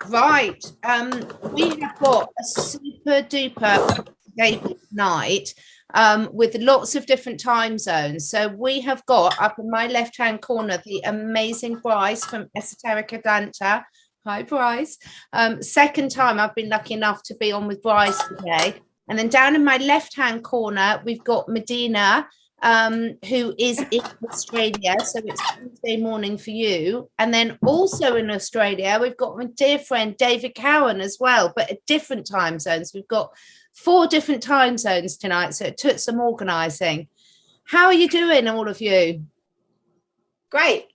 Right. We have got a super duper day night with lots of different time zones. So we have got up in my left-hand corner the amazing Bryce from Esoteric Atlanta. Hi, Bryce. Second time I've been lucky enough to be on with Bryce today. And then down in my left-hand corner, we've got Medina, who is in Australia. So it's Tuesday morning for you. And then also in Australia, we've got my dear friend David Cowan as well, but at different time zones. We've got 4 different time zones tonight. So it took some organizing. How are you doing, all of you? Great.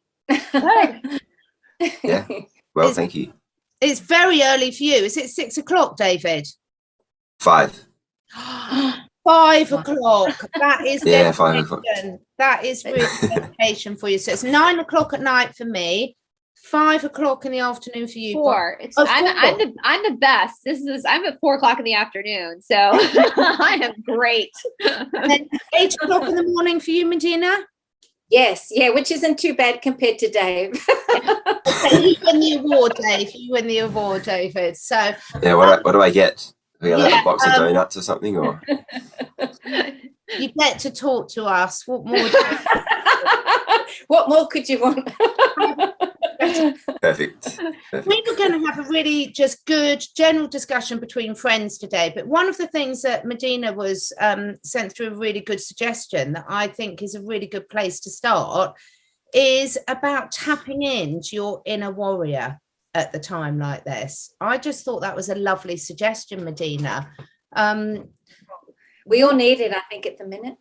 Yeah. Well, thank you. It's very early for you. Is it 6 o'clock, David? 5. 5 o'clock. That is Yeah, 5 o'clock. That is really dedication for you. So it's 9 o'clock at night for me, 5 o'clock in the afternoon for you. 4. It's I'm the best. I'm at 4 o'clock in the afternoon, so I am great. And then 8 o'clock in the morning for you, Medina. Yes, yeah, which isn't too bad compared to Dave. Okay, you win the award, Dave. You win the award, David. So yeah, what do I get? We get like a box of donuts or something, or you get to talk to us. What more? What more could you want? Perfect. We were going to have a really just good general discussion between friends today, but one of the things that Medina was sent through a really good suggestion that I think is a really good place to start is about tapping into your inner warrior at the time like this. I just thought that was a lovely suggestion, Medina. We all need it, I think, at the minute.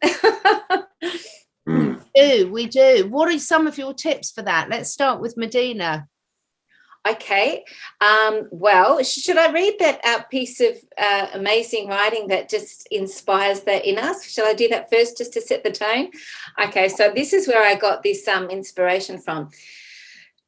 We do. What are some of your tips for that? Let's start with Medina. Okay. Well, should I read that piece of amazing writing that just inspires that in us? Shall I do that first just to set the tone? Okay, so this is where I got this inspiration from.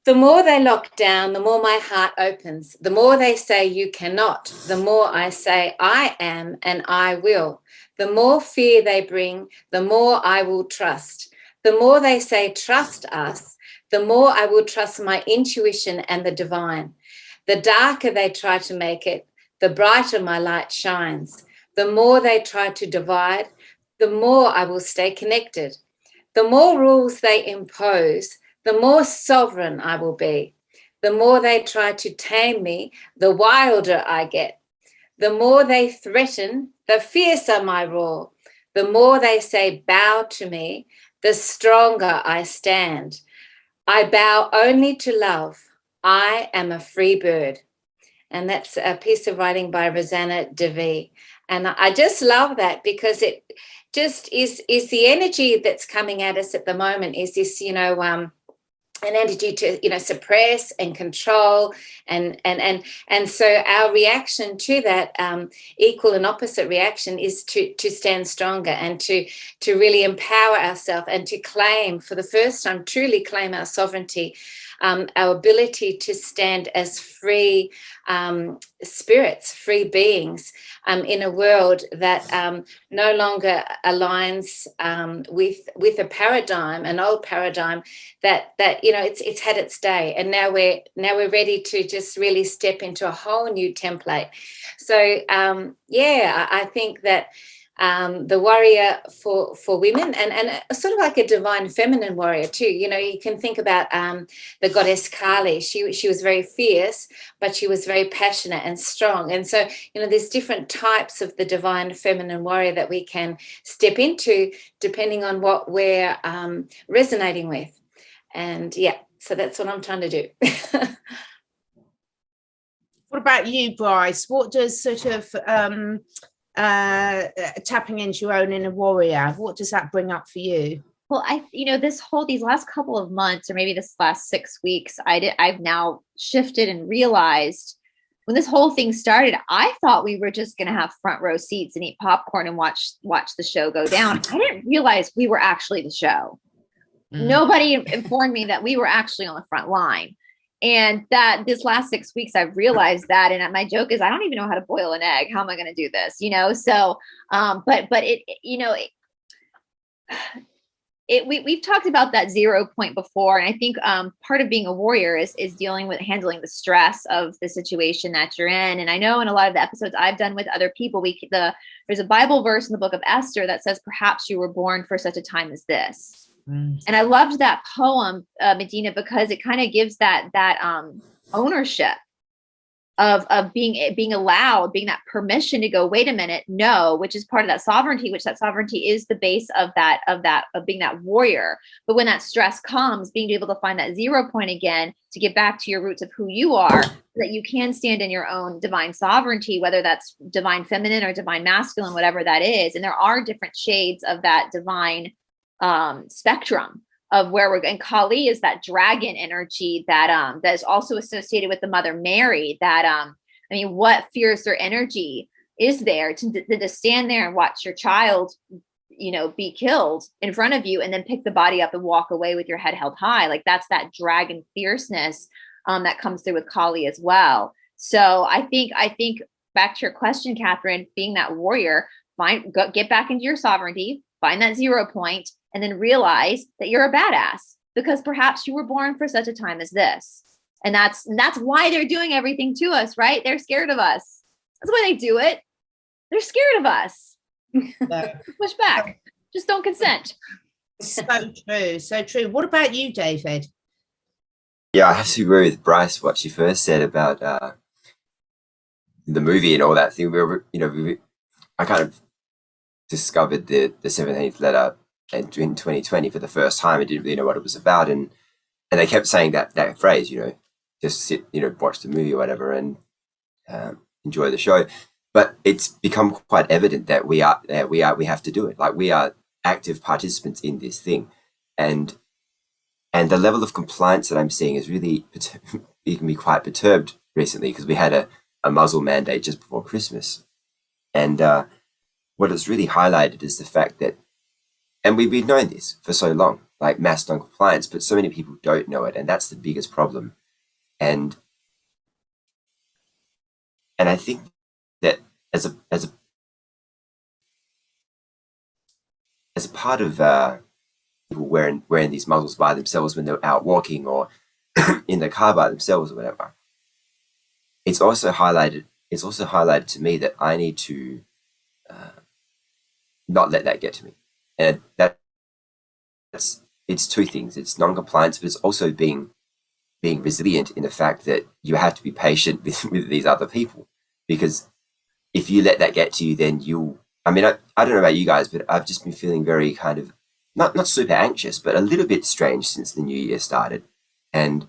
The more they lock down, the more my heart opens. The more they say you cannot, the more I say I am and I will. The more fear they bring, the more I will trust. The more they say trust us, the more I will trust my intuition and the divine. The darker they try to make it, the brighter my light shines. The more they try to divide, the more I will stay connected. The more rules they impose, the more sovereign I will be. The more they try to tame me, the wilder I get. The more they threaten, the fiercer my roar. The more they say bow to me, the stronger I stand. I bow only to love. I am a free bird. And that's a piece of writing by Rosanna Devi. And I just love that because it just is the energy that's coming at us at the moment is this, an energy to suppress and control and so our reaction to that equal and opposite reaction is to stand stronger and to really empower ourselves and to claim for the first time, truly claim our sovereignty, our ability to stand as free spirits, free beings in a world that no longer aligns with a paradigm, an old paradigm that it's had its day, and now we're ready to just really step into a whole new template. So I think that the warrior for women and sort of like a divine feminine warrior too. You can think about the goddess Kali. She was very fierce, but she was very passionate and strong. And so, there's different types of the divine feminine warrior that we can step into depending on what we're resonating with. And so that's what I'm trying to do. What about you, Bryce? What does sort of tapping into your own inner warrior, what does that bring up for you? Well, these last couple of months, or maybe this last 6 weeks, I've now shifted and realized when this whole thing started, I thought we were just going to have front row seats and eat popcorn and watch the show go down. I didn't realize we were actually the show. Nobody informed me that we were actually on the front line. And that this last 6 weeks, I've realized that. And my joke is, I don't even know how to boil an egg. How am I going to do this? So, but we've talked about that 0 point before, and I think part of being a warrior is dealing with handling the stress of the situation that you're in. And I know in a lot of the episodes I've done with other people, there's a Bible verse in the book of Esther that says, "Perhaps you were born for such a time as this." And I loved that poem, Medina, because it kind of gives that ownership of being allowed, being that permission to go, wait a minute, no, which is part of that sovereignty, which that sovereignty is the base of being that warrior. But when that stress comes, being able to find that 0 point again, to get back to your roots of who you are, so that you can stand in your own divine sovereignty, whether that's divine feminine or divine masculine, whatever that is. And there are different shades of that divine spectrum of where we're going. Kali is that dragon energy that is also associated with the Mother Mary. That I mean, what fiercer energy is there to stand there and watch your child, be killed in front of you, and then pick the body up and walk away with your head held high? Like, that's that dragon fierceness that comes through with Kali as well. So I think back to your question, Catherine, being that warrior, get back into your sovereignty, find that 0 point, and then realize that you're a badass because perhaps you were born for such a time as this. And that's why they're doing everything to us, right? They're scared of us. That's why they do it. They're scared of us. Push back. Just don't consent. So true. So true. What about you, David? Yeah, I have to agree with Bryce, what she first said about the movie and all that thing. I kind of discovered the 17th letter in 2020 for the first time. I didn't really know what it was about, and they kept saying that phrase, just sit, watch the movie or whatever, and enjoy the show. But it's become quite evident that we have to do it. Like, we are active participants in this thing, and the level of compliance that I'm seeing is really it can be quite perturbed recently, because we had a muzzle mandate just before Christmas, and what it's really highlighted is the fact that, and we've known this for so long, like mass non-compliance, but so many people don't know it, and that's the biggest problem. And I think that as a part of people wearing these muzzles by themselves when they're out walking or in the car by themselves or whatever, it's also highlighted to me that I need to not let that get to me. And it's two things. It's non-compliance, but it's also being resilient in the fact that you have to be patient with these other people, because if you let that get to you, then I don't know about you guys, but I've just been feeling very kind of not super anxious, but a little bit strange since the new year started, and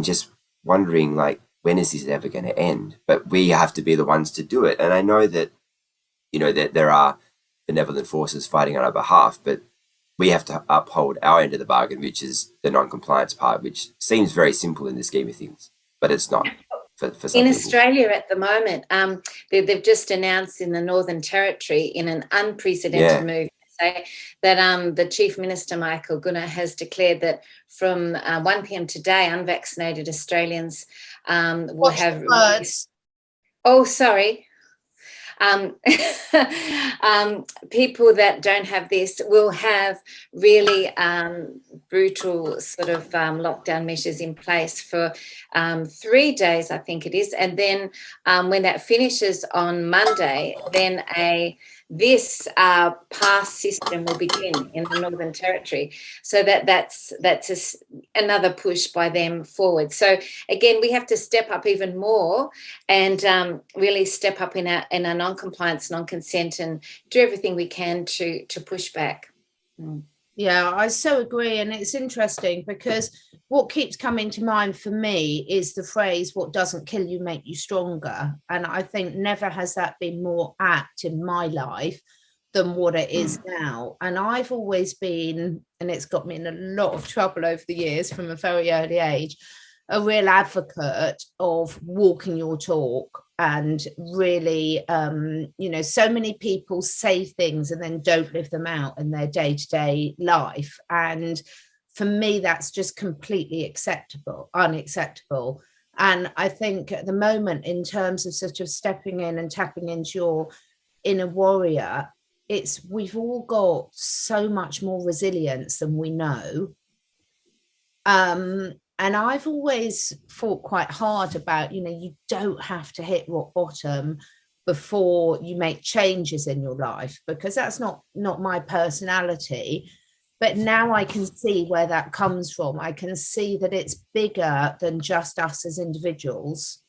just wondering, like, when is this ever going to end? But we have to be the ones to do it. And I know that that there are benevolent forces fighting on our behalf, but we have to uphold our end of the bargain, which is the non-compliance part, which seems very simple in the scheme of things, but it's not for some in people. Australia at the moment. They've just announced in the Northern Territory, in an unprecedented move, say that the Chief Minister, Michael Gunnar, has declared that from 1 p.m. today, unvaccinated Australians will have... Oh, sorry. People that don't have this will have really brutal sort of lockdown measures in place for 3 days, I think it is. And then when that finishes on Monday, then this pass system will begin in the Northern Territory. So that's another push by them forward. So again, we have to step up even more and really step up in our non-compliance, non-consent, and do everything we can to push back. Yeah, I so agree. And it's interesting because what keeps coming to mind for me is the phrase, what doesn't kill you make you stronger. And I think never has that been more apt in my life than what it is now. And I've always been, and it's got me in a lot of trouble over the years from a very early age, a real advocate of walking your talk. And really, so many people say things and then don't live them out in their day-to-day life. And for me, that's just completely unacceptable. And I think at the moment, in terms of sort of stepping in and tapping into your inner warrior, we've all got so much more resilience than we know. And I've always fought quite hard about, you don't have to hit rock bottom before you make changes in your life, because that's not my personality. But now I can see where that comes from. I can see that it's bigger than just us as individuals,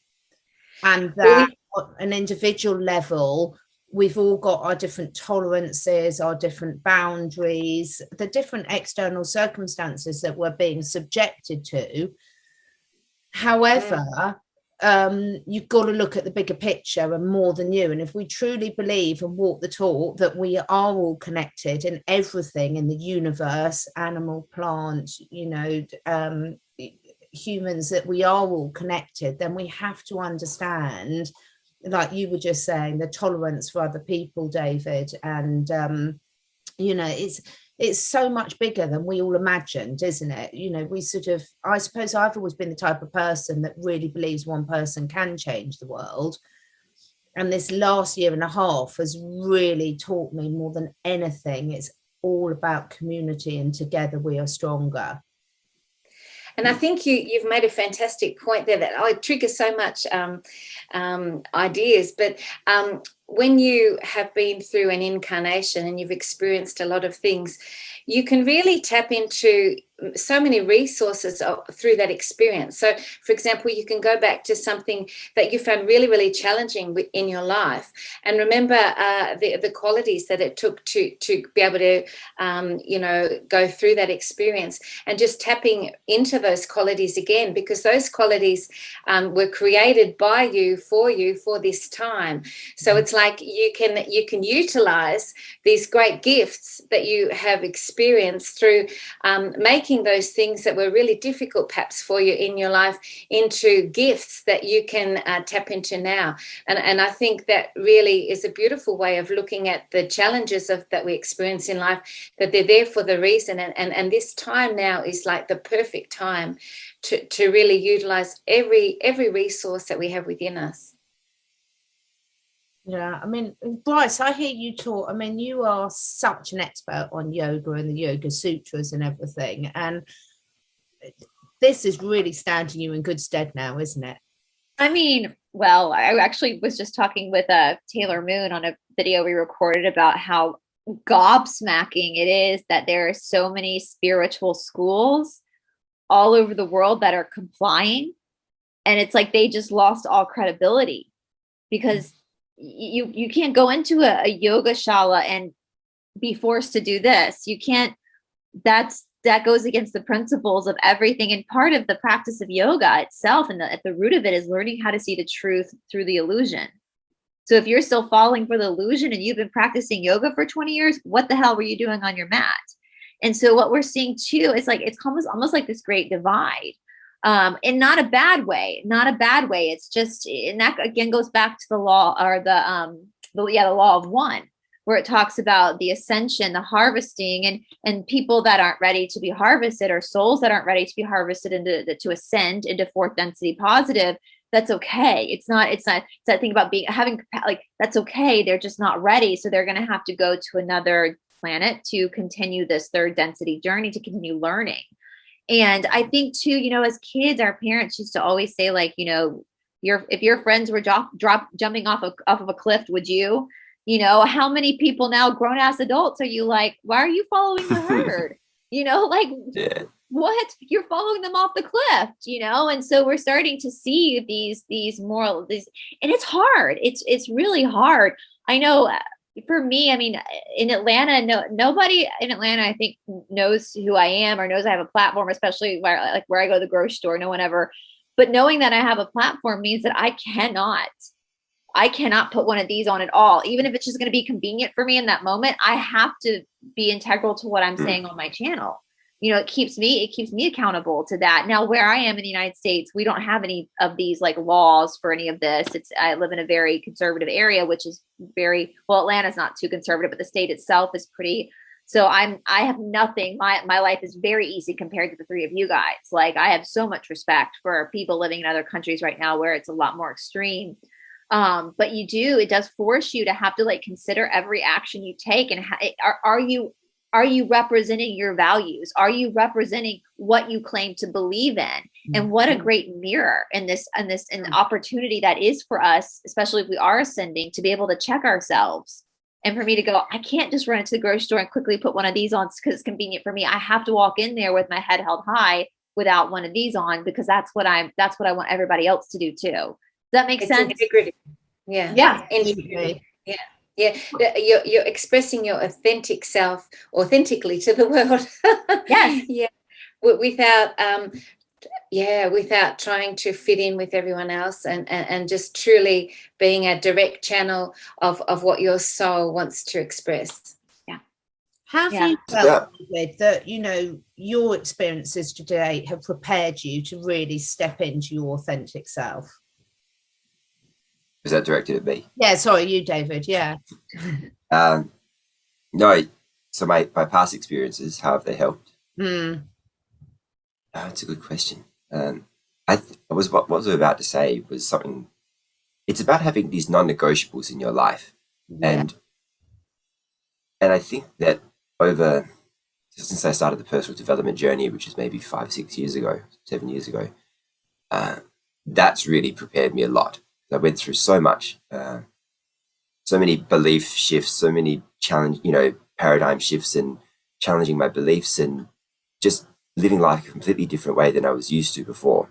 and that at an individual level, we've all got our different tolerances, our different boundaries, the different external circumstances that we're being subjected to. However, you've got to look at the bigger picture and more than you. And if we truly believe and walk the talk that we are all connected in everything in the universe, animal, plant, humans, that we are all connected, then we have to understand, like you were just saying, the tolerance for other people, David. And it's so much bigger than we all imagined, isn't it? We sort of, I suppose I've always been the type of person that really believes one person can change the world. And this last year and a half has really taught me more than anything, it's all about community, and together we are stronger. And I think you've made a fantastic point there that I trigger so much ideas. But when you have been through an incarnation and you've experienced a lot of things, you can really tap into so many resources through that experience. So, for example, you can go back to something that you found really, really challenging in your life, and remember the qualities that it took to be able to, go through that experience, and just tapping into those qualities again, because those qualities were created by you for this time. So it's like you can utilize these great gifts that you have experienced through making those things that were really difficult perhaps for you in your life into gifts that you can tap into now. And I think that really is a beautiful way of looking at the challenges that we experience in life, that they're there for the reason. And this time now is like the perfect time to really utilize every resource that we have within us. Yeah, I mean, Bryce, I hear you talk. I mean, you are such an expert on yoga and the Yoga Sutras and everything. And this is really standing you in good stead now, isn't it? I mean, well, I actually was just talking with Taylor Moon on a video we recorded about how gobsmacking it is that there are so many spiritual schools all over the world that are complying. And it's like they just lost all credibility, because you can't go into a yoga shala and be forced to do this. You can't, that goes against the principles of everything. And part of the practice of yoga itself, and at the root of it, is learning how to see the truth through the illusion. So if you're still falling for the illusion and you've been practicing yoga for 20 years, what the hell were you doing on your mat? And so what we're seeing too is like, it's almost like this great divide. And not a bad way. It's just, and that again goes back to the law, or the law of one, where it talks about the ascension, the harvesting, and people that aren't ready to be harvested, or souls that aren't ready to be harvested to ascend into fourth density positive. That's okay. It's that thing about that's okay. They're just not ready. So they're going to have to go to another planet to continue this third density journey, to continue learning. And I think too, as kids, our parents used to always say, like, if your friends were jumping off of a cliff, would you? How many people now, grown ass adults, are you like, why are you following the herd? Yeah. What? You're following them off the cliff, And so we're starting to see these moral, and it's hard. It's really hard. I know. For me, I mean, in Atlanta, nobody in Atlanta, I think, knows who I am or knows I have a platform, especially where I go to the grocery store. No one ever, but knowing that I have a platform means that I cannot put one of these on at all. Even if it's just going to be convenient for me in that moment, I have to be integral to what I'm saying on my channel. It keeps me accountable to that. Now, where I am in the United States, we don't have any of these like laws for any of this. I live in a very conservative area, which is Atlanta's not too conservative, but the state itself is pretty. So I have nothing. My life is very easy compared to the three of you guys. Like, I have so much respect for people living in other countries right now where it's a lot more extreme. But it does force you to have to like consider every action you take, and are you representing your values? Are you representing what you claim to believe in? And what a great mirror in the opportunity that is for us, especially if we are ascending, to be able to check ourselves. And for me to go, I can't just run into the grocery store and quickly put one of these on because it's convenient for me. I have to walk in there with my head held high without one of these on, because that's what I want everybody else to do too. Does that make sense? Integrity. Yeah. Yeah. Integrity. Yeah. Yeah. You're expressing your authentic self authentically to the world. Yes. Yeah. Without trying to fit in with everyone else, and just truly being a direct channel of what your soul wants to express. Have you felt with that, your experiences today have prepared you to really step into your authentic self? Was that directed at me? Yeah, sorry, you, David. Yeah. No. So my past experiences, how have they helped? That's a good question. What I was about to say was something. It's about having these non-negotiables in your life, and I think that since I started the personal development journey, which is maybe 7 years ago, that's really prepared me a lot. I went through so much, so many belief shifts, so many paradigm shifts, and challenging my beliefs, and just living life a completely different way than I was used to before.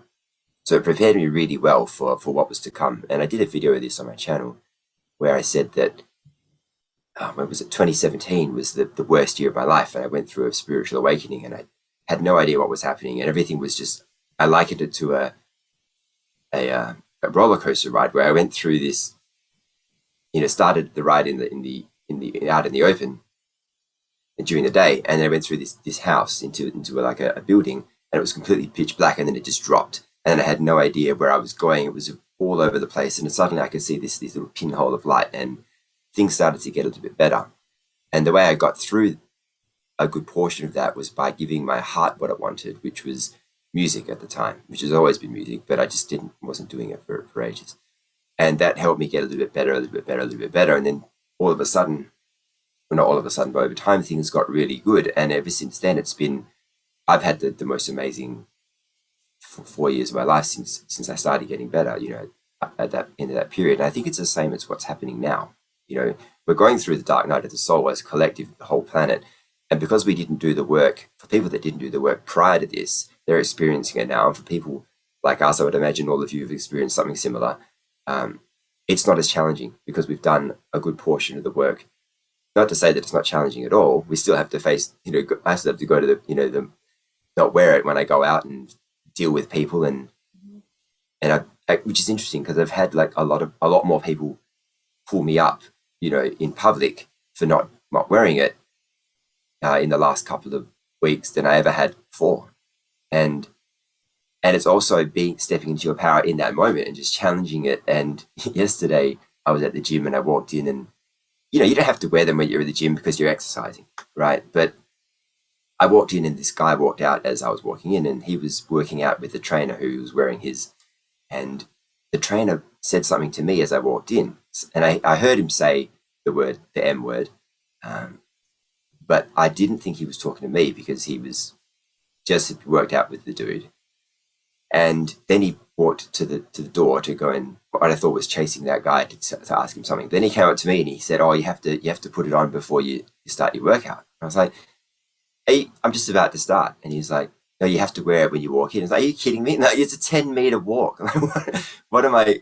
So it prepared me really well for what was to come. And I did a video of this on my channel where I said that, when was it? 2017 was the worst year of my life. And I went through a spiritual awakening, and I had no idea what was happening. And everything was just, I likened it to a roller coaster ride where I went through this, started the ride out in the open during the day, and then I went through this house into like a building, and it was completely pitch black, and then it just dropped, and I had no idea where I was going. It was all over the place, and suddenly I could see this little pinhole of light, and things started to get a little bit better. And the way I got through a good portion of that was by giving my heart what it wanted, which was music at the time, which has always been music, but I just wasn't doing it for ages. And that helped me get a little bit better. And then all of a sudden, well, not all of a sudden, but over time, things got really good. And ever since then, I've had the most amazing 4 years of my life since I started getting better, at that end of that period. And I think it's the same as what's happening now. We're going through the dark night of the soul as a collective, the whole planet. And because we didn't do the work, for people that didn't do the work prior to this, they're experiencing it now. And for people like us, I would imagine all of you have experienced something similar. It's not as challenging because we've done a good portion of the work. Not to say that it's not challenging at all. We still have to face, I still have to go to the not wear it when I go out and deal with people, and which is interesting because I've had like a lot more people pull me up, in public for not wearing it in the last couple of weeks than I ever had before, and it's also stepping into your power in that moment and just challenging it. And yesterday I was at the gym and I walked in, and you don't have to wear them when you're at the gym because you're exercising, right? But I walked in and this guy walked out as I was walking in, and he was working out with the trainer who was wearing his, and the trainer said something to me as I walked in, and I heard him say the M word, but I didn't think he was talking to me because he was just worked out with the dude. And then he walked to the door to go and what I thought was chasing that guy to ask him something. Then he came up to me and he said, "Oh, you have to put it on before you start your workout." And I was like, "Hey, I'm just about to start." And he's like, "No, you have to wear it when you walk in." I was like, "Are you kidding me? No, it's a 10-meter walk." I'm like, what am I?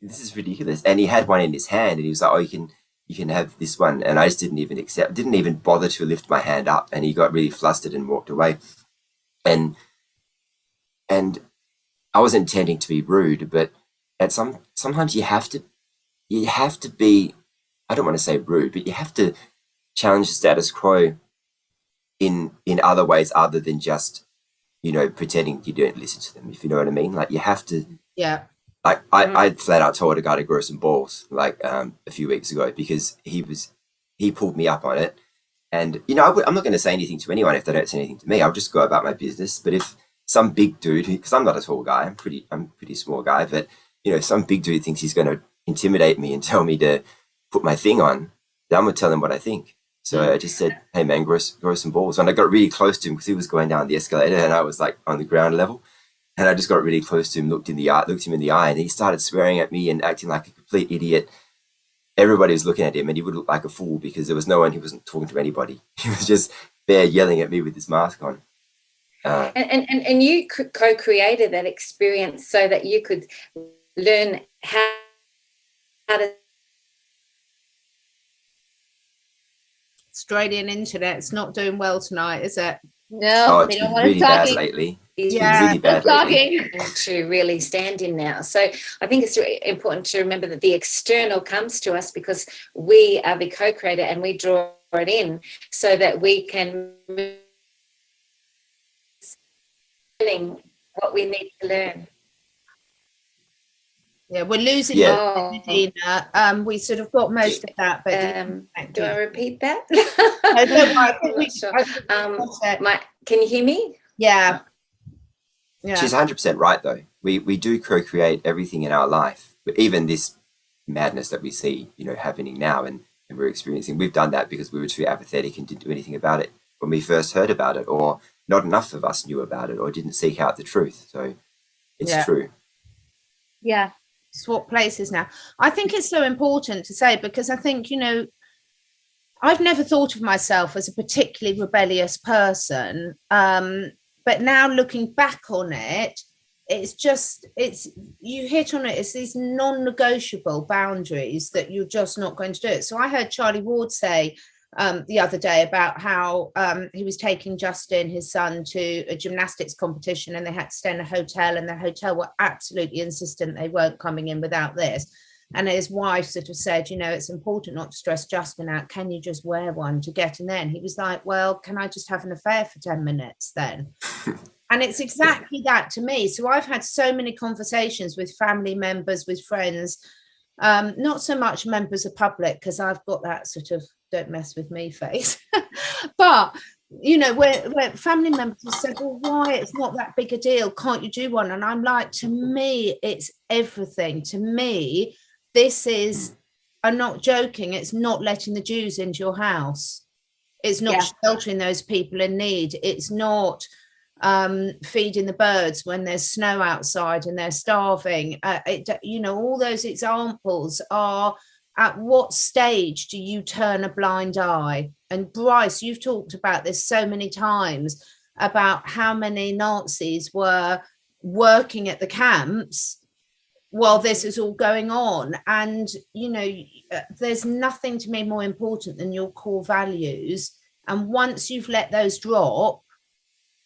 This is ridiculous. And he had one in his hand, and he was like, "Oh, you can have this one." And I just didn't even bother to lift my hand up. And he got really flustered and walked away. And I wasn't intending to be rude, but sometimes you have to be, I don't want to say rude, but you have to challenge the status quo in other ways other than just, pretending you don't listen to them, if you know what I mean. Like you have to. Yeah. Like I flat out told a guy to grow some balls like a few weeks ago because he pulled me up on it. And, I'm not going to say anything to anyone if they don't say anything to me. I'll just go about my business. But if some big dude, because I'm not a tall guy, I'm pretty small guy, but, some big dude thinks he's going to intimidate me and tell me to put my thing on, then I'm gonna tell him what I think. So I just said, "Hey man, grow some balls." And I got really close to him because he was going down the escalator and I was like on the ground level. And I just got really close to him, looked him in the eye, and he started swearing at me and acting like a complete idiot. Everybody was looking at him, and he would look like a fool because there was no one. He wasn't talking to anybody. He was just there yelling at me with his mask on. And you co-created that experience so that you could learn how to. Australian internet's not doing well tonight, is it? No, It's they don't been want really us bad talking. lately. It's Yeah. Really bad lately. Talking. to really stand in now. So I think it's really important to remember that the external comes to us because we are the co-creator and we draw it in so that we can learning what we need to learn. Yeah, we're losing Yeah. Medina. We sort of got most of that, but Do I repeat that? I don't know, I think I'm we- not sure. I think we got it. Can you hear me? Yeah. Yeah. She's 100% right, though. We do co-create everything in our life, but even this madness that we see, happening now and we're experiencing. We've done that because we were too apathetic and didn't do anything about it when we first heard about it, or not enough of us knew about it, or didn't seek out the truth. So it's Yeah. true. Yeah. Swap places now. I think it's so important to say because I think, I've never thought of myself as a particularly rebellious person. But now looking back on it, you hit on it. It's these non-negotiable boundaries that you're just not going to do it. So I heard Charlie Ward say the other day about how he was taking Justin, his son, to a gymnastics competition and they had to stay in a hotel and the hotel were absolutely insistent they weren't coming in without this. And his wife sort of said, it's important not to stress Justin out. Can you just wear one to get in there? And he was like, well, can I just have an affair for 10 minutes then? And it's exactly that to me. So I've had so many conversations with family members, with friends, not so much members of public, because I've got that sort of don't mess with me face. But, where family members have said, well, why? It's not that big a deal. Can't you do one? And I'm like, to me, it's everything. To me, this is, I'm not joking, it's not letting the Jews into your house. It's not sheltering those people in need. It's not feeding the birds when there's snow outside and they're starving. All those examples are, at what stage do you turn a blind eye? And Bryce, you've talked about this so many times about how many Nazis were working at the camps while this is all going on. And, there's nothing to me more important than your core values. And once you've let those drop,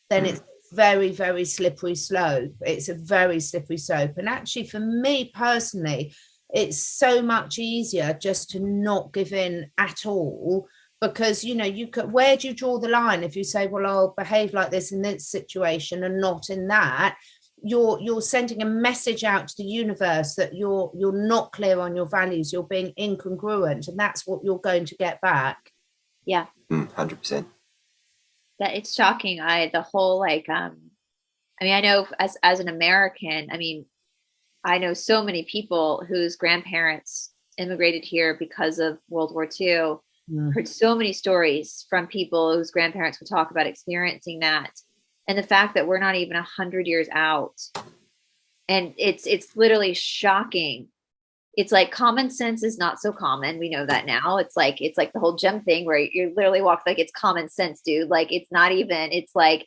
then it's very, very slippery slope. It's a very slippery slope. And actually, for me personally, it's so much easier just to not give in at all, because where do you draw the line? If you say, well, I'll behave like this in this situation and not in that, you're sending a message out to the universe that you're not clear on your values, you're being incongruent, and that's what you're going to get back. Yeah. 100%. That it's shocking. The whole I know as an American, I know so many people whose grandparents immigrated here because of World War II. Heard so many stories from people whose grandparents would talk about experiencing that. And the fact that we're not even 100 years out. And it's literally shocking. It's like common sense is not so common. We know that now. It's like the whole gem thing where you literally walk like it's common sense, dude. Like it's not even, it's like,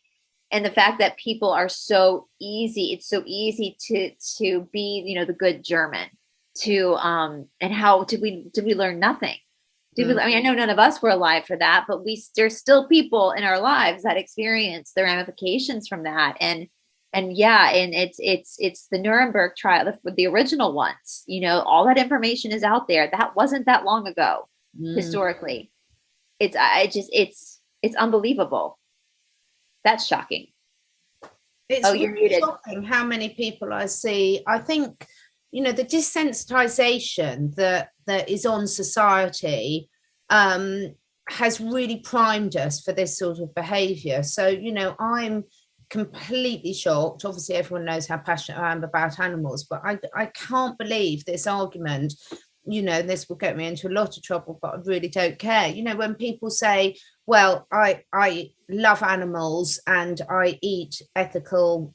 and the fact that people are so easy, it's so easy to be, the good German and how did we learn nothing? I know none of us were alive for that, but there's still people in our lives that experience the ramifications from that. And it's the Nuremberg trial, the original ones, all that information is out there. That wasn't that long ago, historically. It's unbelievable. That's shocking. It's really shocking how many people I see. I think, the desensitization that is on society has really primed us for this sort of behavior. So, I'm completely shocked. Obviously, everyone knows how passionate I am about animals, but I can't believe this argument. This will get me into a lot of trouble, but I really don't care. When people say, well, I love animals and I eat ethical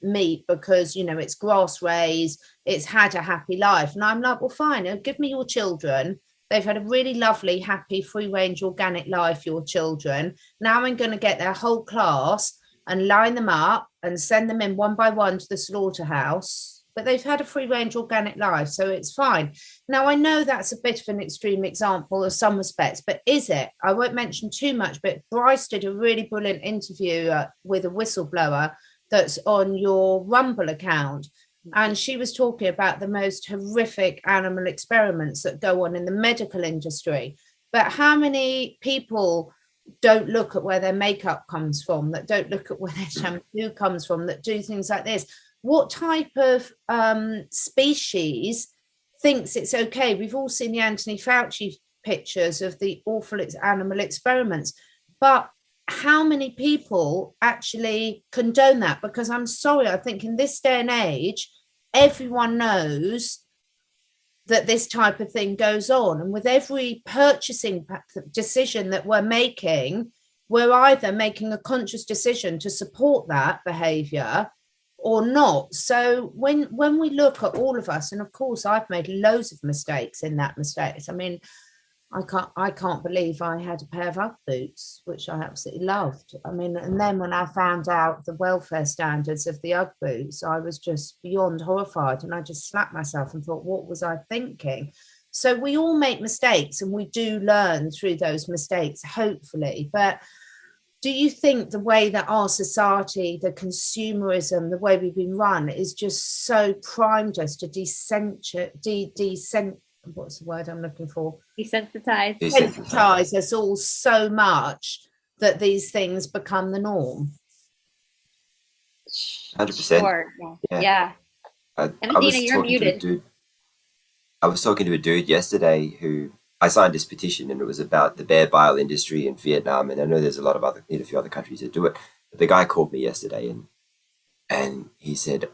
meat because, it's grass raised, it's had a happy life. And I'm like, well, fine, give me your children. They've had a really lovely, happy, free range organic life, your children. Now I'm going to get their whole class and line them up and send them in one by one to the slaughterhouse. But they've had a free range organic life, so it's fine. Now, I know that's a bit of an extreme example in some respects, but is it? I won't mention too much, but Bryce did a really brilliant interview with a whistleblower that's on your Rumble account. And she was talking about the most horrific animal experiments that go on in the medical industry. But how many people don't look at where their makeup comes from, that don't look at where their shampoo comes from, that do things like this? What type of species thinks it's okay? We've all seen the Anthony Fauci pictures of the awful animal experiments, but how many people actually condone that? Because I'm sorry, I think in this day and age, everyone knows that this type of thing goes on. And with every purchasing decision that we're making, we're either making a conscious decision to support that behavior or not. So when we look at all of us, and of course I've made loads of mistakes in that mistakes. I mean, I can't believe I had a pair of Ugg boots, which I absolutely loved. I mean, and then when I found out the welfare standards of the Ugg boots, I was just beyond horrified, and I just slapped myself and thought, what was I thinking? So we all make mistakes, and we do learn through those mistakes, hopefully. But do you think the way that our society, the consumerism, the way we've been run is just so primed us to what's the word I'm looking for? Desensitize us all so much that these things become the norm? 100%. Sure. Yeah. I was talking to a dude yesterday who I signed this petition, and it was about the bear bile industry in Vietnam. And I know there's a few other countries that do it. But the guy called me yesterday and he said,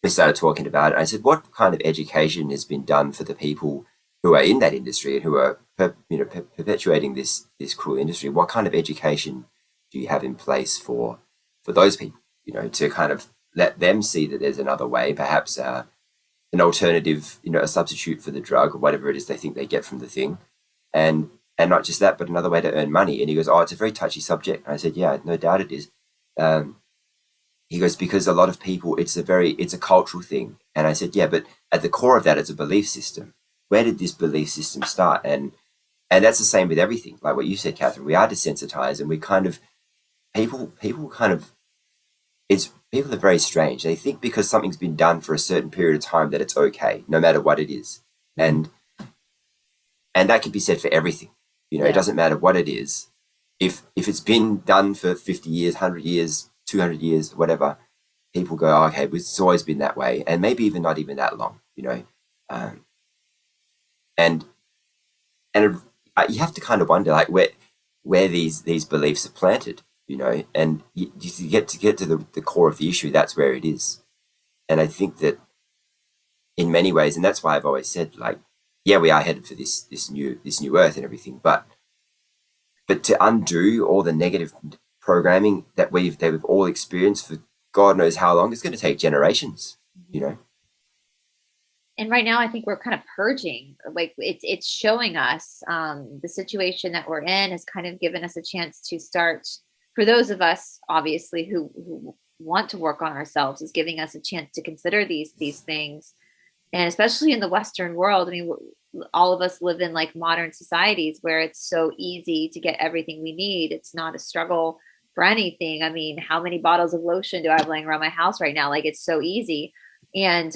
we started talking about it. I said, what kind of education has been done for the people who are in that industry and who are perpetuating this cruel industry? What kind of education do you have in place for those people, to kind of let them see that there's another way, perhaps an alternative, a substitute for the drug or whatever it is they think they get from the thing, and not just that, but another way to earn money. And he goes, oh, it's a very touchy subject. And I said, yeah, no doubt it is. He goes, because a lot of people, it's a cultural thing. And I said, yeah, but at the core of that, it's a belief system. Where did this belief system start? And that's the same with everything. Like what you said, Catherine, we are desensitized, and we kind of, people are very strange. They think because something's been done for a certain period of time that it's okay, no matter what it is. And that can be said for everything. It doesn't matter what it is. If it's been done for 50 years, 100 years, 200 years, whatever, people go, oh, okay, it's always been that way, and maybe even not even that long, and you have to kind of wonder, like, where these beliefs are planted, and you get to the core of the issue. That's where it is. And I think that in many ways, and that's why I've always said, like, yeah, we are headed for this new earth and everything, but to undo all the negative programming that we've all experienced for God knows how long, it's going to take generations, And right now, I think we're kind of purging. Like it's showing us the situation that we're in has kind of given us a chance to start. For those of us, obviously, who want to work on ourselves, is giving us a chance to consider these things. And especially in the Western world, I mean, all of us live in like modern societies where it's so easy to get everything we need. It's not a struggle for anything. I mean, how many bottles of lotion do I have laying around my house right now? Like, it's so easy. And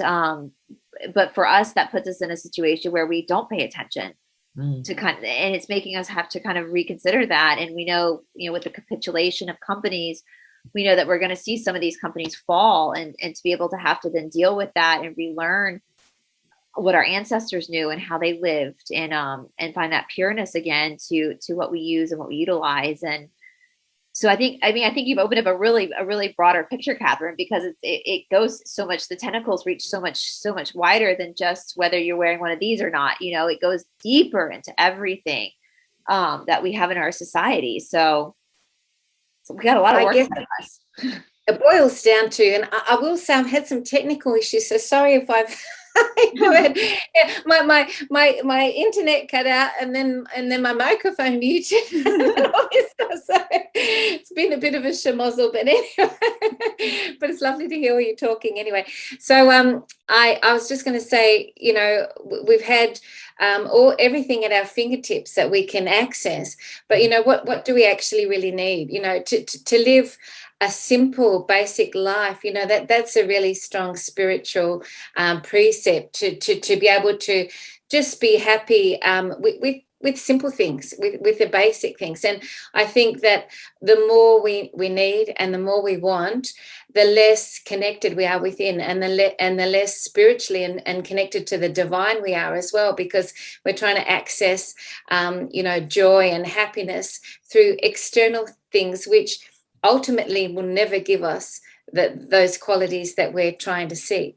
but for us, that puts us in a situation where we don't pay attention to and it's making us have to kind of reconsider that. And we know, with the capitulation of companies, we know that we're going to see some of these companies fall, and to be able to have to then deal with that and relearn what our ancestors knew and how they lived, and find that pureness again to what we use and what we utilize. And So I think you've opened up a really broader picture, Catherine, because it goes so much, the tentacles reach so much wider than just whether you're wearing one of these or not. You know, it goes deeper into everything that we have in our society. So we got a lot of I work guess ahead of us. it boils down to, and I will say I've had some technical issues, so sorry if I've my internet cut out and then my microphone muted and all this stuff. So it's been a bit of a schmozzle, but anyway, but it's lovely to hear you talking anyway. So I was just going to say, you know, we've had everything at our fingertips that we can access, but you know, what do we actually really need, you know, to live a simple, basic life? You know, that's a really strong spiritual precept to be able to just be happy with simple things, with the basic things. And I think that the more we need and the more we want, the less connected we are within, and the less spiritually and connected to the divine we are as well, because we're trying to access you know, joy and happiness through external things, which ultimately will never give us those qualities that we're trying to seek.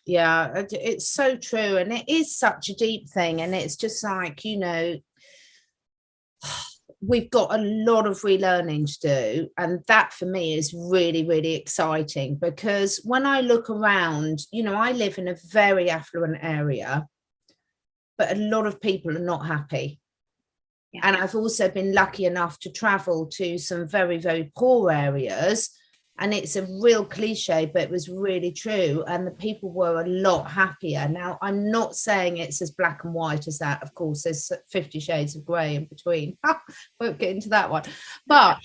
Yeah, it's so true. And it is such a deep thing. And it's just like, you know, we've got a lot of relearning to do. And that for me is really, really exciting, because when I look around, you know, I live in a very affluent area, but a lot of people are not happy. Yeah. And I've also been lucky enough to travel to some very, very poor areas. And it's a real cliche, but it was really true. And the people were a lot happier. Now, I'm not saying it's as black and white as that. Of course, there's 50 shades of grey in between. Won't get into that one. But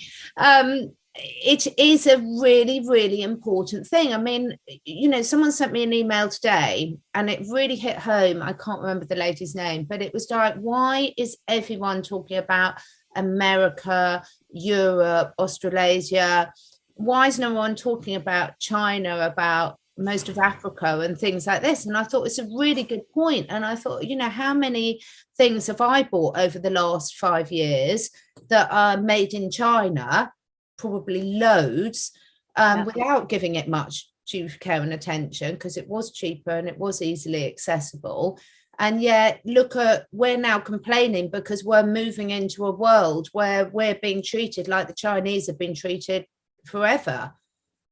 it is a really, really important thing. I mean, you know, someone sent me an email today and it really hit home. I can't remember the lady's name, but it was like, why is everyone talking about America, Europe, Australasia? Why is no one talking about China, about most of Africa and things like this? And I thought it's a really good point. And I thought, you know, how many things have I bought over the last 5 years that are made in China? Probably loads, without giving it much due care and attention, because it was cheaper and it was easily accessible. And yet, look at, we're now complaining because we're moving into a world where we're being treated like the Chinese have been treated forever.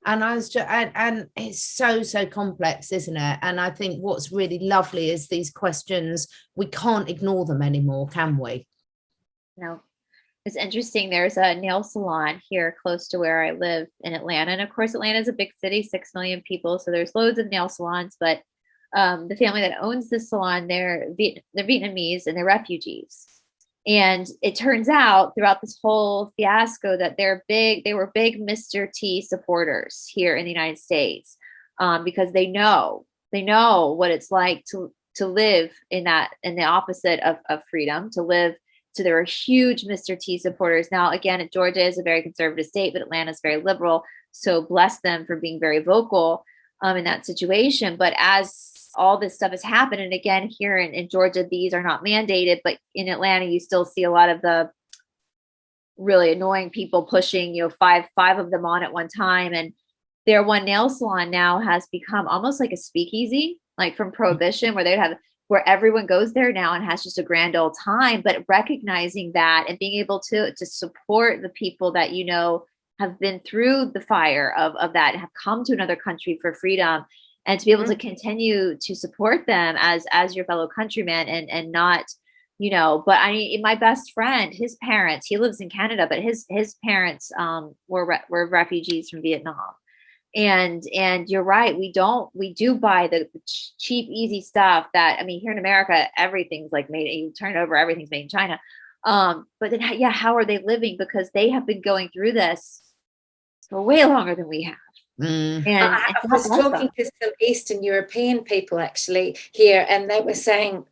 And I was just, and it's so complex, isn't it? And I think what's really lovely is these questions, we can't ignore them anymore, can we? No. It's interesting. There's a nail salon here close to where I live in Atlanta. And of course, Atlanta is a big city, 6 million people. So there's loads of nail salons. But the family that owns this salon, they're Vietnamese and they're refugees. And it turns out throughout this whole fiasco that they were big Mr. T supporters here in the United States, because they know what it's like to live in the opposite of freedom, to live. So there were huge Mr. T supporters. Now, again, Georgia is a very conservative state, but Atlanta is very liberal. So bless them for being very vocal in that situation. But as all this stuff has happened, and again, here in Georgia, these are not mandated, but in Atlanta, you still see a lot of the really annoying people pushing, you know, five of them on at one time. And their one nail salon now has become almost like a speakeasy, like from Prohibition, where everyone goes there now and has just a grand old time. But recognizing that and being able to support the people that, you know, have been through the fire of that, have come to another country for freedom, and to be able to continue to support them as your fellow countrymen, and not, you know. But I mean, my best friend, his parents, he lives in Canada, but his parents were refugees from Vietnam. And you're right, we do buy the cheap, easy stuff that, I mean, here in America, everything's like made, you turn it over, everything's made in China. But then, yeah, how are they living? Because they have been going through this for way longer than we have. Mm. And I God was bless them. talking to some Eastern European people actually here, and they were saying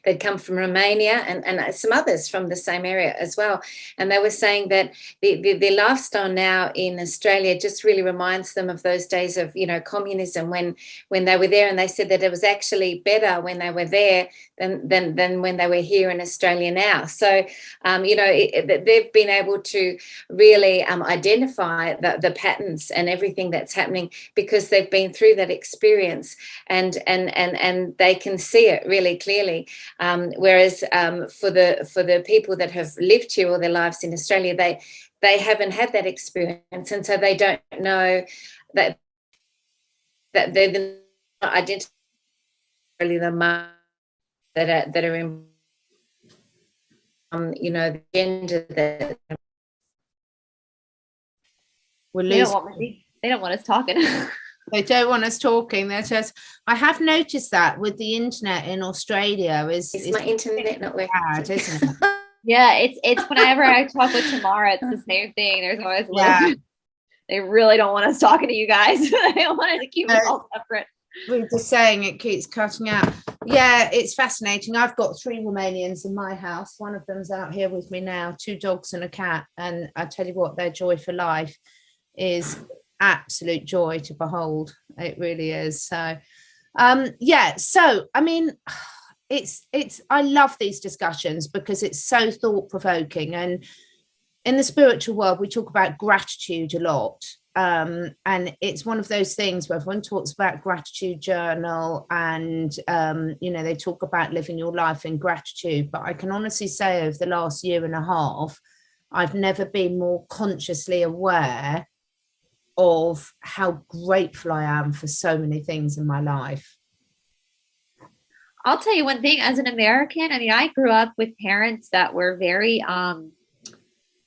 they'd come from Romania and some others from the same area as well. And they were saying that the lifestyle now in Australia just really reminds them of those days of, you know, communism when they were there. And they said that it was actually better when they were there than when they were here in Australia now. So, you know, they've been able to really identify the patterns and everything that's happening because they've been through that experience, and they can see it really clearly. Whereas for the people that have lived here all their lives in Australia, they haven't had that experience, and so they don't know that they're not identifying the marks that are in you know, the gender that We're They don't losing. want me. They don't want us talking. They don't want us talking. They're just. I have noticed that with the internet in Australia is my internet not working? bad, isn't it? Yeah, it's whenever I talk with Tamara, it's the same thing. There's always Yeah. they really don't want us talking to you guys. They wanted to keep us all separate. We're just saying it keeps cutting out. Yeah, it's fascinating. I've got 3 Romanians in my house. One of them's out here with me now, 2 dogs and a cat. And I tell you what, their joy for life is absolute joy to behold. It really is. So, yeah. So, I mean, it's. I love these discussions because it's so thought provoking. And in the spiritual world, we talk about gratitude a lot. And it's one of those things where everyone talks about gratitude journal and, you know, they talk about living your life in gratitude. But I can honestly say over the last year and a half, I've never been more consciously aware of how grateful I am for so many things in my life. I'll tell you one thing, as an American, I mean, I grew up with parents that were very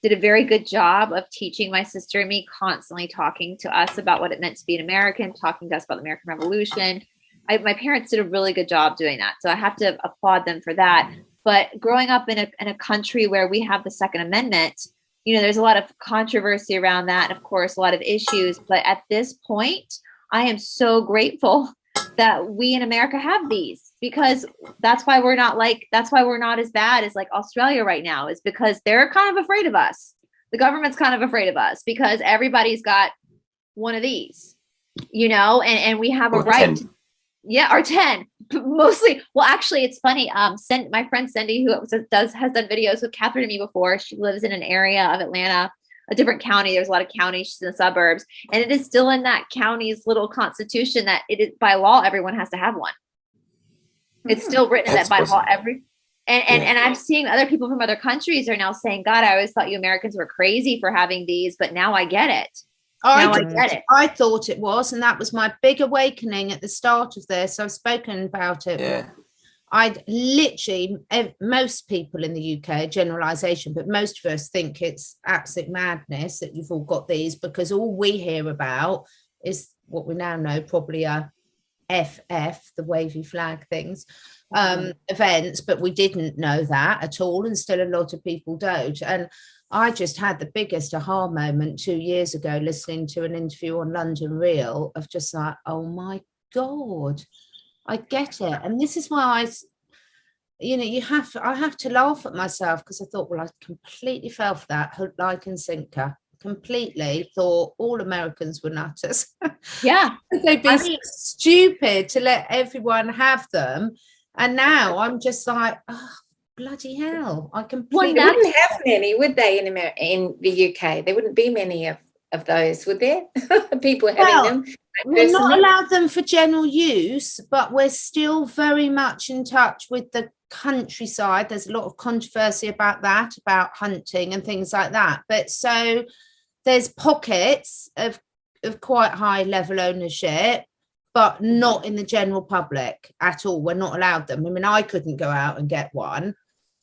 did a very good job of teaching my sister and me, constantly talking to us about what it meant to be an American, talking to us about the American Revolution. My parents did a really good job doing that. So I have to applaud them for that. But growing up in a country where we have the Second Amendment, you know, there's a lot of controversy around that. And of course, a lot of issues. But at this point, I am so grateful that we in America have these, because that's why we're not as bad as like Australia right now, is because they're kind of afraid of us. The government's kind of afraid of us because everybody's got one of these, you know, and we have a right. 10. Yeah, or 10 mostly. Well, actually, it's funny. My friend Cindy, who has done videos with Catherine and me before. She lives in an area of Atlanta, a different county. There's a lot of counties. She's in the suburbs, and it is still in that county's little constitution that it is by law everyone has to have one. It's still written that by law and I'm seeing other people from other countries are now saying, God, I always thought you Americans were crazy for having these, but now I get it. I get it. I thought it was, and that was my big awakening at the start of this. I've spoken about it. Yeah. I'd literally, most people in the UK, generalization, but most of us think it's absolute madness that you've all got these, because all we hear about is what we now know, probably a FF, the wavy flag things, events, but we didn't know that at all, and still a lot of people don't. And I just had the biggest aha moment 2 years ago listening to an interview on London Real of just like, oh my God, I get it. And this is why I have to laugh at myself, because I thought, well, I completely fell for that hook, line and sinker. Completely thought all Americans were nutters. Yeah. They'd be stupid to let everyone have them. And now I'm just like, oh, bloody hell. I completely They wouldn't have many, would they, in the UK? There wouldn't be many of those, would there? People having them. We're not allowed them for general use, but we're still very much in touch with the countryside. There's a lot of controversy about that, about hunting and things like that. But so there's pockets of quite high level ownership, but not in the general public at all. We're not allowed them. I mean, I couldn't go out and get one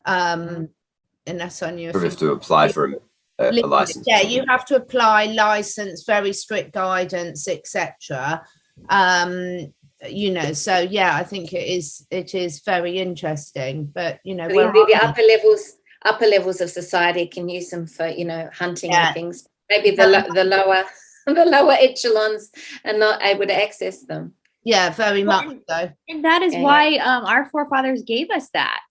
unless I knew. You have to apply for a license. Yeah, you have to apply, license, very strict guidance, etc. You know, so yeah, I think it is very interesting. But you know, the upper levels of society can use them for, you know, hunting and things. Maybe the lower the lower echelons are not able to access them. Yeah, very Well, much so. And that is Yeah. why our forefathers gave us that,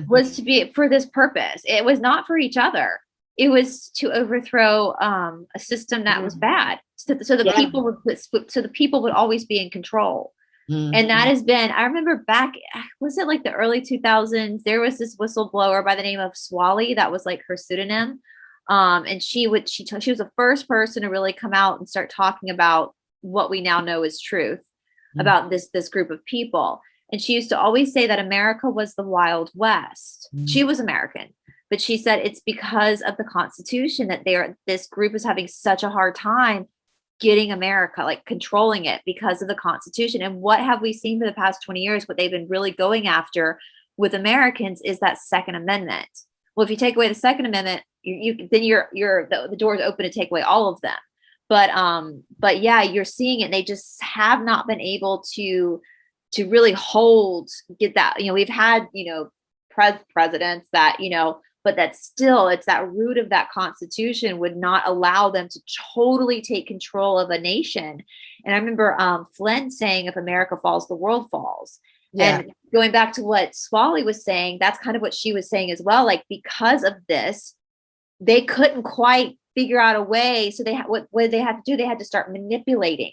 was to be for this purpose. It was not for each other. It was to overthrow a system that was bad. So the Yeah. people would always be in control. Mm. And that has been, I remember back, was it like the early 2000s? There was this whistleblower by the name of Swally. That was like her pseudonym. And she was the first person to really come out and start talking about what we now know is truth about this group of people. And she used to always say that America was the Wild West. She was American, but she said it's because of the Constitution that this group is having such a hard time getting America, like controlling it because of the Constitution. And what have we seen for the past 20 years? What they've been really going after with Americans is that Second Amendment. Well, if you take away the Second Amendment, the door's open to take away all of them. But yeah, you're seeing it. And they just have not been able to really get that. We've had presidents that but that's still, it's that root of that Constitution would not allow them to totally take control of a nation. And I remember Flynn saying, if America falls, the world falls. Yeah. And going back to what Swally was saying, that's kind of what she was saying as well. Like, because of this, they couldn't quite figure out a way. So what they had to do, they had to start manipulating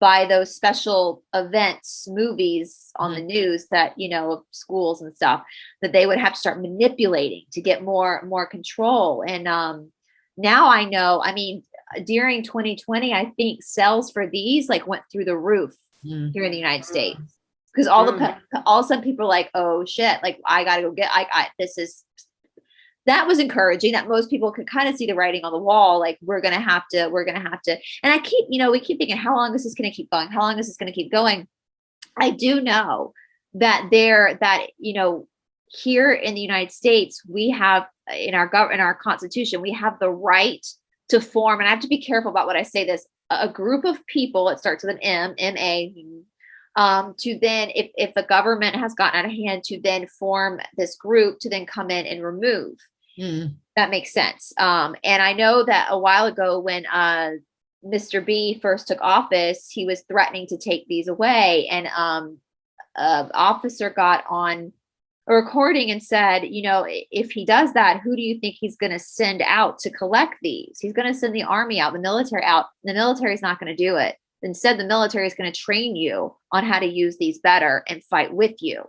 by those special events, movies on the news that, of schools and stuff, that they would have to start manipulating to get more control. And now I know, during 2020, I think sales for these went through the roof here in the United States. Because all of a sudden people are like, oh shit, I gotta go get, that was encouraging, that most people could kind of see the writing on the wall. Like, we're going to have to, and we keep thinking, how long is this going to keep going? How long is this going to keep going? I do know that here in the United States, we have in our Constitution, we have the right to form, and I have to be careful about what I say this, a group of people, it starts with an M-A, to then, if the government has gotten out of hand, to then form this group to then come in and remove. That makes sense. And I know that a while ago when Mr. B first took office, he was threatening to take these away. And an officer got on a recording and said, if he does that, who do you think he's going to send out to collect these? He's going to send the army out, the military out. The military is not going to do it. Instead, the military is going to train you on how to use these better and fight with you.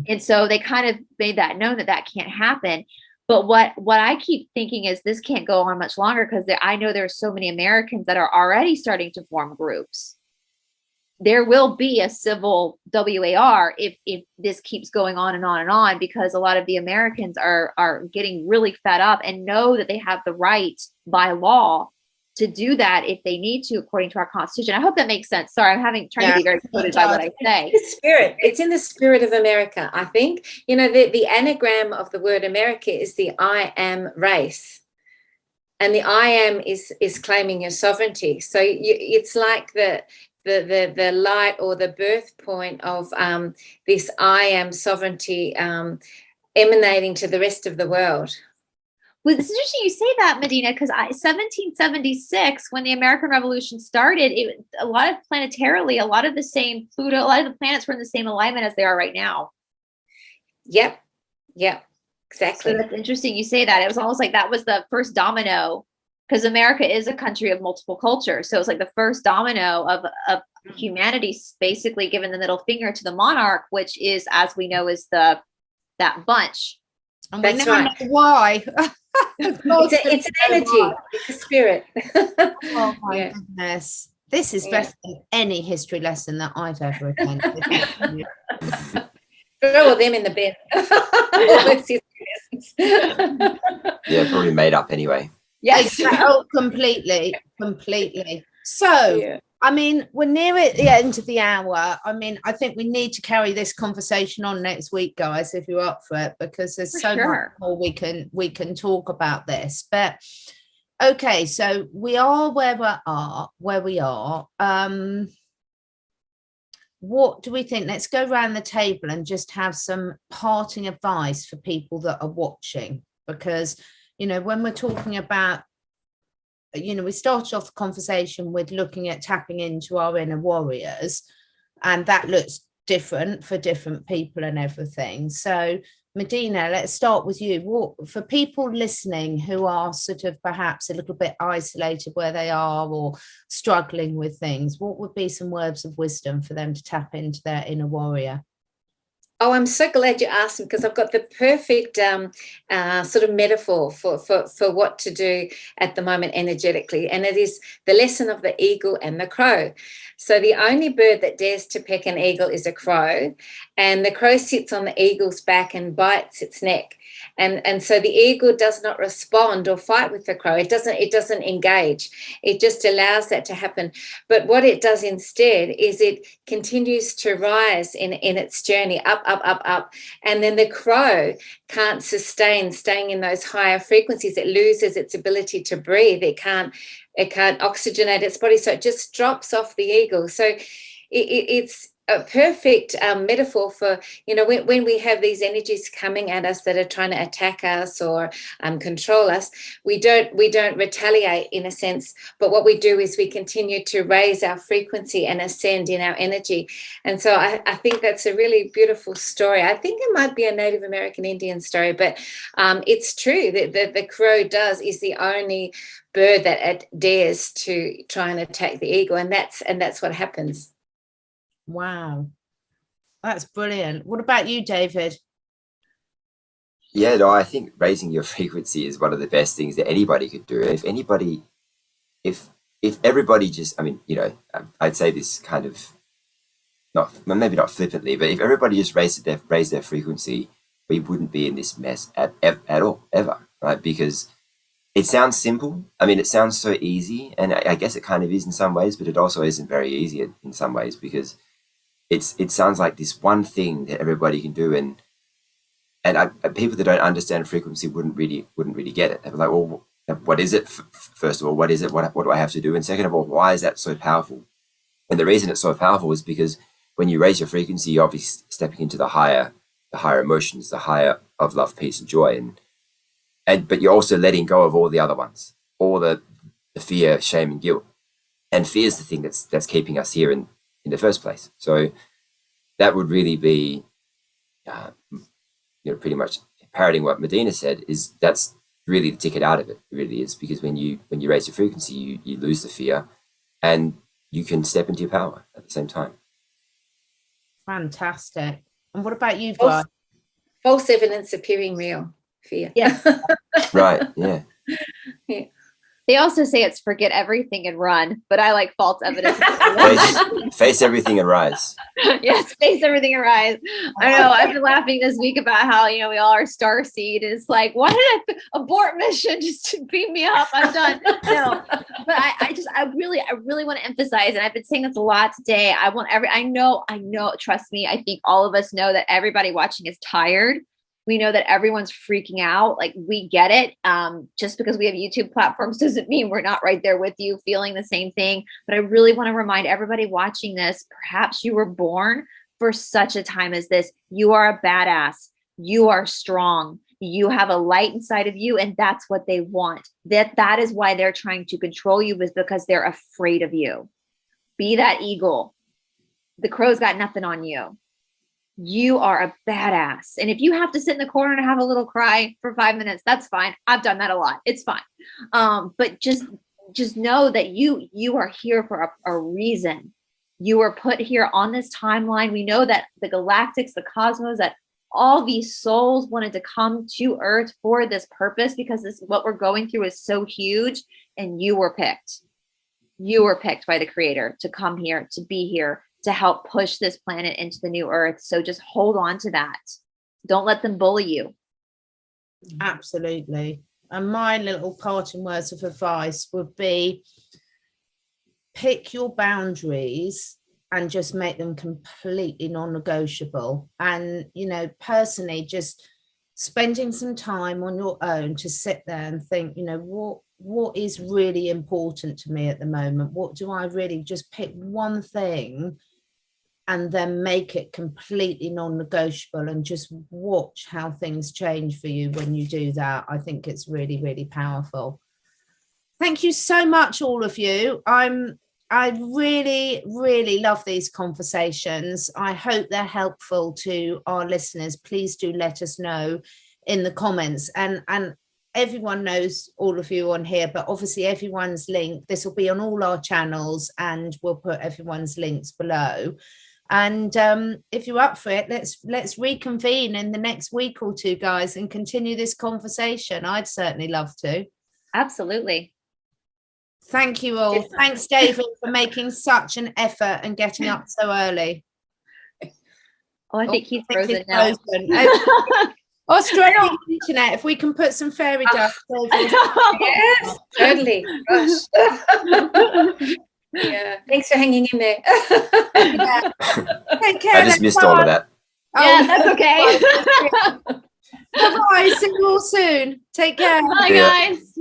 And so they kind of made that known that can't happen. But what I keep thinking is this can't go on much longer, because I know there are so many Americans that are already starting to form groups. There will be a civil WAR if this keeps going on and on and on, because a lot of the Americans are getting really fed up and know that they have the right by law to do that if they need to, according to our Constitution. I hope that makes sense. Sorry, I'm trying to be very coded by what I say. It's in the spirit of America, I think. The anagram of the word America is the I am race. And the I am is claiming your sovereignty. So it's like the light or the birth point of this I am sovereignty emanating to the rest of the world. Well, it's interesting you say that, Medina, because 1776, when the American Revolution started, a lot of the same Pluto, a lot of the planets were in the same alignment as they are right now. Yep, exactly. So that's interesting you say that. It was almost like that was the first domino, because America is a country of multiple cultures. So it's like the first domino of humanity basically giving the middle finger to the monarch, which is, as we know, is that bunch. And That's we now right. know why. It's an energy. It's a spirit. Oh my goodness. This is better than any history lesson that I've ever attended. Throw them in the bin. All those history lessons. Yeah, probably made up anyway. Yes. Oh, completely. So, we're near at the end of the hour. I think we need to carry this conversation on next week, guys, if you're up for it, because there's so much more we can talk about this. But okay, so we are where we are. What do we think? Let's go around the table and just have some parting advice for people that are watching, because when we're talking about we started off the conversation with looking at tapping into our inner warriors, and that looks different for different people and everything. So Medina, let's start with you. What, for people listening who are sort of perhaps a little bit isolated where they are or struggling with things, what would be some words of wisdom for them to tap into their inner warrior? Oh, I'm so glad you asked me, because I've got the perfect sort of metaphor for what to do at the moment energetically. And it is the lesson of the eagle and the crow. So the only bird that dares to peck an eagle is a crow. And the crow sits on the eagle's back and bites its neck. And so the eagle does not respond or fight with the crow. It doesn't engage. It just allows that to happen. But what it does instead is it continues to rise in its journey up, up, up, up. And then the crow can't sustain staying in those higher frequencies. It loses its ability to breathe. It can't oxygenate its body. So it just drops off the eagle. So it's a perfect metaphor for, when we have these energies coming at us that are trying to attack us or control us, we don't retaliate in a sense, but what we do is we continue to raise our frequency and ascend in our energy. And so I think that's a really beautiful story. I think it might be a Native American Indian story, but it's true that the crow is the only bird that dares to try and attack the eagle, and that's what happens. Wow, that's brilliant. What about you, David? Yeah, no, I think raising your frequency is one of the best things that anybody could do. If everybody just, I'd say this kind of maybe not flippantly, but if everybody just raised their frequency, we wouldn't be in this mess at all, ever, right? Because it sounds simple. It sounds so easy, and I guess it kind of is in some ways, but it also isn't very easy in some ways, because it sounds like this one thing that everybody can do, and people that don't understand frequency wouldn't really get it. They'd be like, well, what is it? First of all, what is it? What do I have to do? And second of all, why is that so powerful? And the reason it's so powerful is because when you raise your frequency, you're obviously stepping into the higher emotions, the higher of love, peace, and joy, but you're also letting go of all the other ones, all the fear, shame, and guilt. And fear is the thing that's keeping us here in the first place. So that would really be, pretty much parroting what Medina said, is that's really the ticket out of it. It really is, because when you raise your frequency, you lose the fear, and you can step into your power at the same time. Fantastic. And what about you, Brian? False evidence appearing real. Fear. Yes. Right. Yeah. Yeah. They also say it's forget everything and run, but I like false evidence. Face everything and rise. Yes, face everything and rise. I know. I've been laughing this week about how, we all are starseed. And it's like, why did I abort mission just to beat me up? I'm done. No, but I really want to emphasize, and I've been saying this a lot today. I know, trust me. I think all of us know that everybody watching is tired. We know that everyone's freaking out. Like, we get it. Just because we have YouTube platforms doesn't mean we're not right there with you feeling the same thing. But I really want to remind everybody watching this, perhaps you were born for such a time as this. You are a badass. You are strong. You have a light inside of you, and that's what they want. That is why they're trying to control you, is because they're afraid of you. Be that eagle. The crow's got nothing on you. You are a badass. And if you have to sit in the corner and have a little cry for 5 minutes, that's fine. I've done that a lot. It's fine. But just know that you are here for a reason. You were put here on this timeline. We know that the galactics, the cosmos, that all these souls wanted to come to Earth for this purpose, because what we're going through is so huge, and you were picked. You were picked by the Creator to come here, to be here, to help push this planet into the new Earth. So just hold on to that. Don't let them bully you. Absolutely. And my little parting words of advice would be, pick your boundaries and just make them completely non-negotiable. And, personally, just spending some time on your own to sit there and think, what is really important to me at the moment? What do I really, just pick one thing and then make it completely non-negotiable, and just watch how things change for you when you do that. I think it's really, really powerful. Thank you so much, all of you. I really, really love these conversations. I hope they're helpful to our listeners. Please do let us know in the comments. And everyone knows all of you on here, but obviously everyone's link, this will be on all our channels, and we'll put everyone's links below. And if you're up for it, let's reconvene in the next week or two, guys, and continue this conversation. I'd certainly love to. Absolutely. Thank you all. Thanks, David, for making such an effort and getting up so early. Oh, I think he's I think frozen he's now. frozen. Australian internet, if we can put some fairy dust over Yes, totally. Gosh. Yeah. Thanks for hanging in there. Yeah. Take care. I just missed all of that. Yeah, that's okay. Bye. See you all soon. Take care. Bye, Yeah. guys.